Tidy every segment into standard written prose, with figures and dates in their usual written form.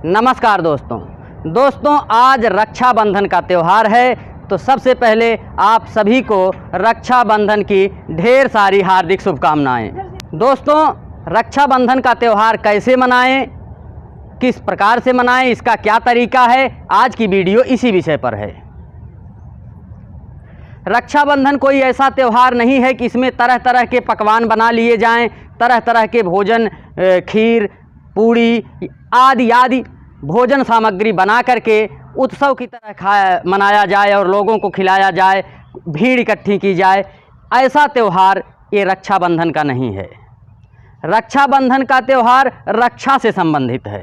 नमस्कार दोस्तों, आज रक्षाबंधन का त्यौहार है। तो सबसे पहले आप सभी को रक्षाबंधन की ढेर सारी हार्दिक शुभकामनाएं। दोस्तों, रक्षाबंधन का त्यौहार कैसे मनाएं, किस प्रकार से मनाएं, इसका क्या तरीका है, आज की वीडियो इसी विषय पर है। रक्षाबंधन कोई ऐसा त्यौहार नहीं है कि इसमें तरह तरह के पकवान बना लिए जाएं, तरह तरह के भोजन, खीर, पूड़ी आदि भोजन सामग्री बना करके उत्सव की तरह मनाया जाए और लोगों को खिलाया जाए, भीड़ इकट्ठी की जाए। ऐसा त्यौहार ये रक्षाबंधन का नहीं है। रक्षाबंधन का त्यौहार रक्षा से संबंधित है।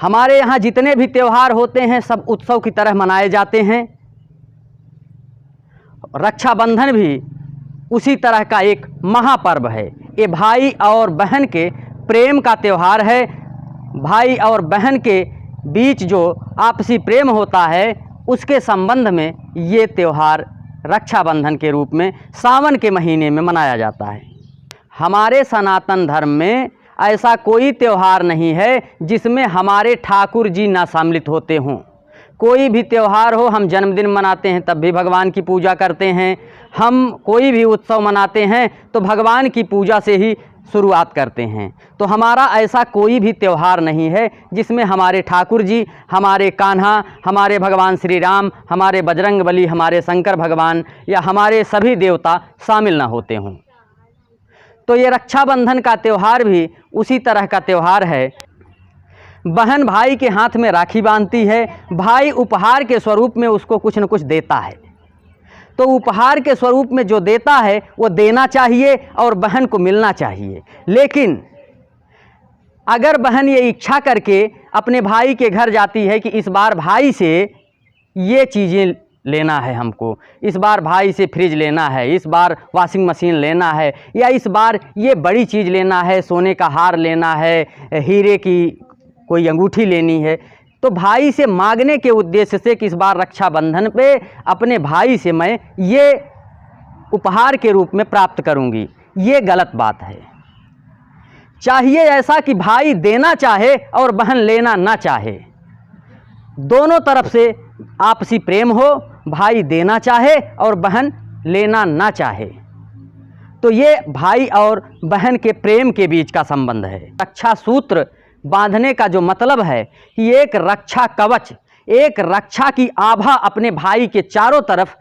हमारे यहाँ जितने भी त्यौहार होते हैं सब उत्सव की तरह मनाए जाते हैं। रक्षाबंधन भी उसी तरह का एक महापर्व है। ये भाई और बहन के प्रेम का त्यौहार है। भाई और बहन के बीच जो आपसी प्रेम होता है उसके संबंध में ये त्यौहार रक्षाबंधन के रूप में सावन के महीने में मनाया जाता है। हमारे सनातन धर्म में ऐसा कोई त्यौहार नहीं है जिसमें हमारे ठाकुर जी ना सम्मिलित होते हों। कोई भी त्यौहार हो, हम जन्मदिन मनाते हैं तब भी भगवान की पूजा करते हैं। हम कोई भी उत्सव मनाते हैं तो भगवान की पूजा से ही शुरुआत करते हैं। तो हमारा ऐसा कोई भी त्यौहार नहीं है जिसमें हमारे ठाकुर जी, हमारे कान्हा, हमारे भगवान श्री राम, हमारे बजरंगबली, हमारे शंकर भगवान या हमारे सभी देवता शामिल ना होते हों। तो ये रक्षाबंधन का त्यौहार भी उसी तरह का त्यौहार है। बहन भाई के हाथ में राखी बांधती है। भाई उपहार के स्वरूप में उसको कुछ न कुछ देता है। तो उपहार के स्वरूप में जो देता है वो देना चाहिए और बहन को मिलना चाहिए। लेकिन अगर बहन ये इच्छा करके अपने भाई के घर जाती है कि इस बार भाई से ये चीज़ें लेना है, हमको इस बार भाई से फ्रिज लेना है, इस बार वॉशिंग मशीन लेना है, या इस बार ये बड़ी चीज़ लेना है, सोने का हार लेना है, हीरे की कोई अंगूठी लेनी है, तो भाई से मांगने के उद्देश्य से कि इस बार रक्षाबंधन पे अपने भाई से मैं ये उपहार के रूप में प्राप्त करूंगी, ये गलत बात है। चाहिए ऐसा कि भाई देना चाहे और बहन लेना ना चाहे, दोनों तरफ से आपसी प्रेम हो, भाई देना चाहे और बहन लेना ना चाहे। तो ये भाई और बहन के प्रेम के बीच का संबंध है। रक्षा सूत्र बांधने का जो मतलब है कि एक रक्षा कवच, एक रक्षा की आभा अपने भाई के चारों तरफ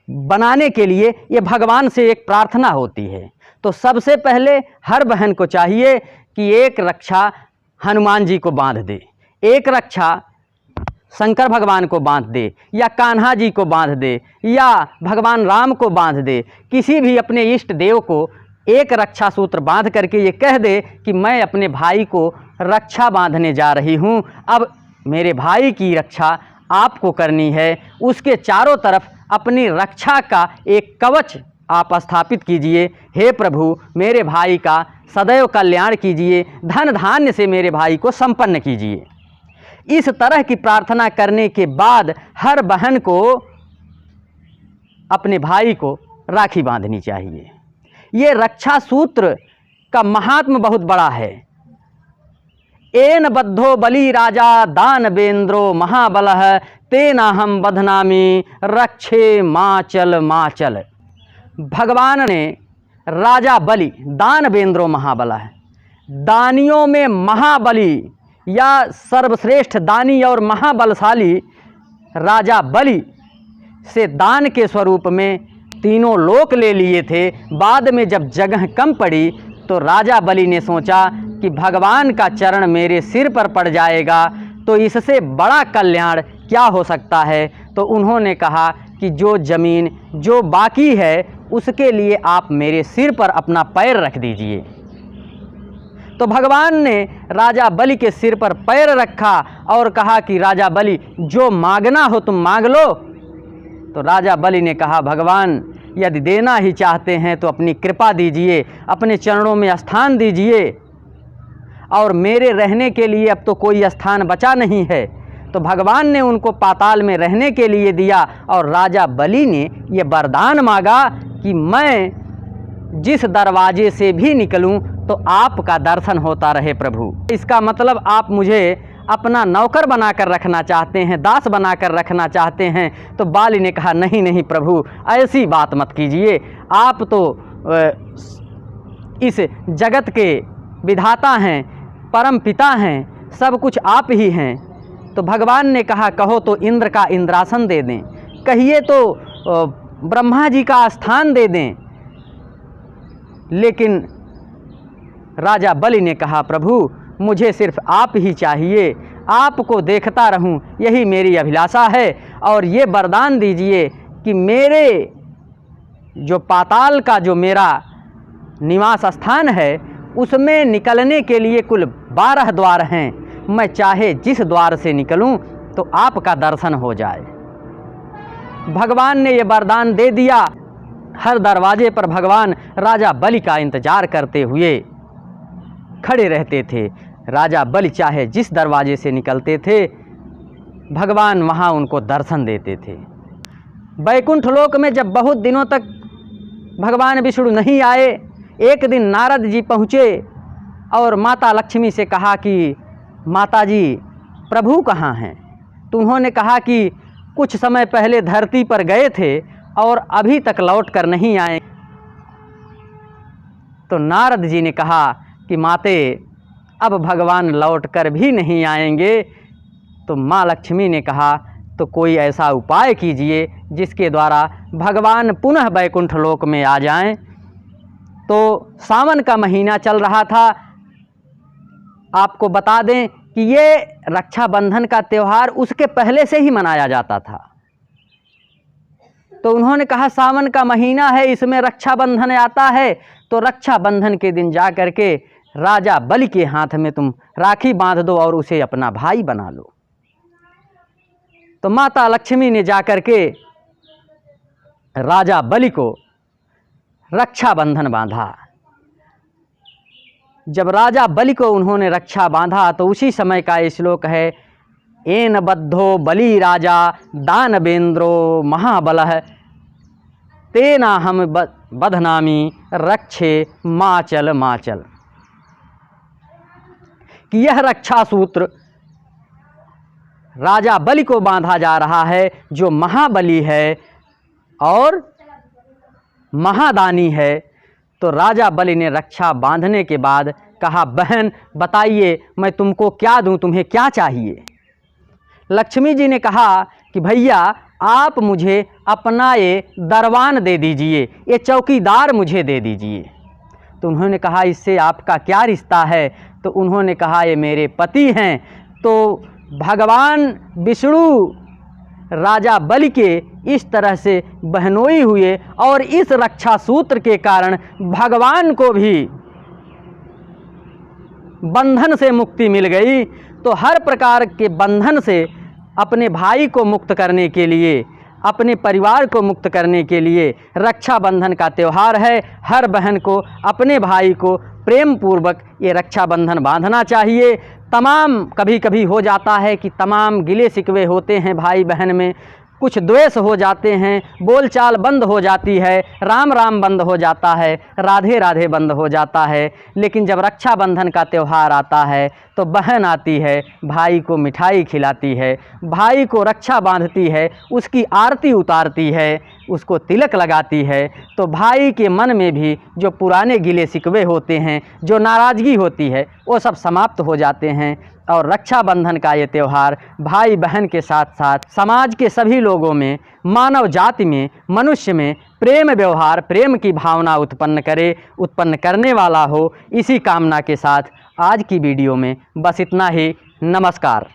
बनाने के लिए ये भगवान से एक प्रार्थना होती है। तो सबसे पहले हर बहन को चाहिए कि एक रक्षा हनुमान जी को बांध दे, एक रक्षा शंकर भगवान को बांध दे, या कान्हा जी को बांध दे, या भगवान राम को बांध दे। किसी भी अपने इष्ट देव को एक रक्षा सूत्र बांध करके ये कह दे कि मैं अपने भाई को रक्षा बांधने जा रही हूँ, अब मेरे भाई की रक्षा आपको करनी है। उसके चारों तरफ अपनी रक्षा का एक कवच आप स्थापित कीजिए। हे प्रभु, मेरे भाई का सदैव कल्याण कीजिए, धन धान्य से मेरे भाई को संपन्न कीजिए। इस तरह की प्रार्थना करने के बाद हर बहन को अपने भाई को राखी बांधनी चाहिए। ये रक्षा सूत्र का महात्म बहुत बड़ा है। एन बद्धो बलि राजा दान बेन्द्रो महाबलः तेनाहम बधनामी रक्षे माचल माचल। भगवान ने राजा बलि, दान बेन्द्रो महाबलः, दानियों में महाबली या सर्वश्रेष्ठ दानी और महाबलशाली राजा बलि से दान के स्वरूप में तीनों लोक ले लिए थे। बाद में जब जगह कम पड़ी तो राजा बलि ने सोचा कि भगवान का चरण मेरे सिर पर पड़ जाएगा तो इससे बड़ा कल्याण क्या हो सकता है। तो उन्होंने कहा कि जो ज़मीन जो बाकी है उसके लिए आप मेरे सिर पर अपना पैर रख दीजिए। तो भगवान ने राजा बलि के सिर पर पैर रखा और कहा कि राजा बलि, जो मांगना हो तुम मांग लो। तो राजा बलि ने कहा, भगवान यदि देना ही चाहते हैं तो अपनी कृपा दीजिए, अपने चरणों में स्थान दीजिए, और मेरे रहने के लिए अब तो कोई स्थान बचा नहीं है। तो भगवान ने उनको पाताल में रहने के लिए दिया और राजा बलि ने ये वरदान मांगा कि मैं जिस दरवाजे से भी निकलूं तो आपका दर्शन होता रहे प्रभु। इसका मतलब आप मुझे अपना नौकर बनाकर रखना चाहते हैं, दास बनाकर रखना चाहते हैं। तो बाली ने कहा नहीं नहीं प्रभु, ऐसी बात मत कीजिए, आप तो इस जगत के विधाता हैं, परम पिता हैं, सब कुछ आप ही हैं। तो भगवान ने कहा कहो तो इंद्र का इंद्रासन दे दें, कहिए तो ब्रह्मा जी का स्थान दे दें। लेकिन राजा बलि ने कहा प्रभु मुझे सिर्फ आप ही चाहिए, आपको देखता रहूं, यही मेरी अभिलाषा है। और ये वरदान दीजिए कि मेरे जो पाताल का जो मेरा निवास स्थान है उसमें निकलने के लिए कुल 12 द्वार हैं, मैं चाहे जिस द्वार से निकलूं तो आपका दर्शन हो जाए। भगवान ने ये वरदान दे दिया। हर दरवाजे पर भगवान राजा बलि का इंतजार करते हुए खड़े रहते थे। राजा बलि चाहे जिस दरवाजे से निकलते थे भगवान वहाँ उनको दर्शन देते थे। वैकुंठ लोक में जब बहुत दिनों तक भगवान विष्णु नहीं आए, एक दिन नारद जी पहुँचे और माता लक्ष्मी से कहा कि माता जी प्रभु कहाँ हैं? तो उन्होंने कहा कि कुछ समय पहले धरती पर गए थे और अभी तक लौट कर नहीं आए। तो नारद जी ने कहा कि माते अब भगवान लौट कर भी नहीं आएंगे। तो माँ लक्ष्मी ने कहा तो कोई ऐसा उपाय कीजिए जिसके द्वारा भगवान पुनः वैकुंठ लोक में आ जाएं। तो सावन का महीना चल रहा था। आपको बता दें कि ये रक्षाबंधन का त्यौहार उसके पहले से ही मनाया जाता था। तो उन्होंने कहा सावन का महीना है, इसमें रक्षाबंधन आता है, तो रक्षाबंधन के दिन जा कर के राजा बलि के हाथ में तुम राखी बांध दो और उसे अपना भाई बना लो। तो माता लक्ष्मी ने जा कर के राजा बलि को रक्षाबंधन बांधा। जब राजा बलि को उन्होंने रक्षा बांधा तो उसी समय का श्लोक है, एन बद्धो बलि राजा दानवेंद्रो महाबलः तेना हम बधनामी रक्षे माचल माचल। कि यह रक्षा सूत्र राजा बलि को बांधा जा रहा है, जो महाबली है और महादानी है। तो राजा बलि ने रक्षा बांधने के बाद कहा बहन बताइए मैं तुमको क्या दूं, तुम्हें क्या चाहिए? लक्ष्मी जी ने कहा कि भैया आप मुझे अपना ये दरवान दे दीजिए, ये चौकीदार मुझे दे दीजिए। तो उन्होंने कहा इससे आपका क्या रिश्ता है? तो उन्होंने कहा ये मेरे पति हैं। तो भगवान विष्णु राजा बलि के इस तरह से बहनोई हुए और इस रक्षा सूत्र के कारण भगवान को भी बंधन से मुक्ति मिल गई। तो हर प्रकार के बंधन से अपने भाई को मुक्त करने के लिए, अपने परिवार को मुक्त करने के लिए रक्षाबंधन का त्यौहार है। हर बहन को अपने भाई को प्रेम पूर्वक ये रक्षाबंधन बांधना चाहिए। तमाम कभी कभी हो जाता है कि तमाम गिले शिकवे होते हैं भाई बहन में, कुछ द्वेष हो जाते हैं, बोलचाल बंद हो जाती है, राम राम बंद हो जाता है, राधे राधे बंद हो जाता है। लेकिन जब रक्षाबंधन का त्यौहार आता है तो बहन आती है, भाई को मिठाई खिलाती है, भाई को रक्षा बांधती है, उसकी आरती उतारती है, उसको तिलक लगाती है। तो भाई के मन में भी जो पुराने गिले शिकवे होते हैं, जो नाराज़गी होती है, वो सब समाप्त हो जाते हैं। और रक्षाबंधन का ये त्यौहार भाई बहन के साथ साथ समाज के सभी लोगों में, मानव जाति में, मनुष्य में प्रेम व्यवहार, प्रेम की भावना उत्पन्न करे, उत्पन्न करने वाला हो। इसी कामना के साथ आज की वीडियो में बस इतना ही। नमस्कार।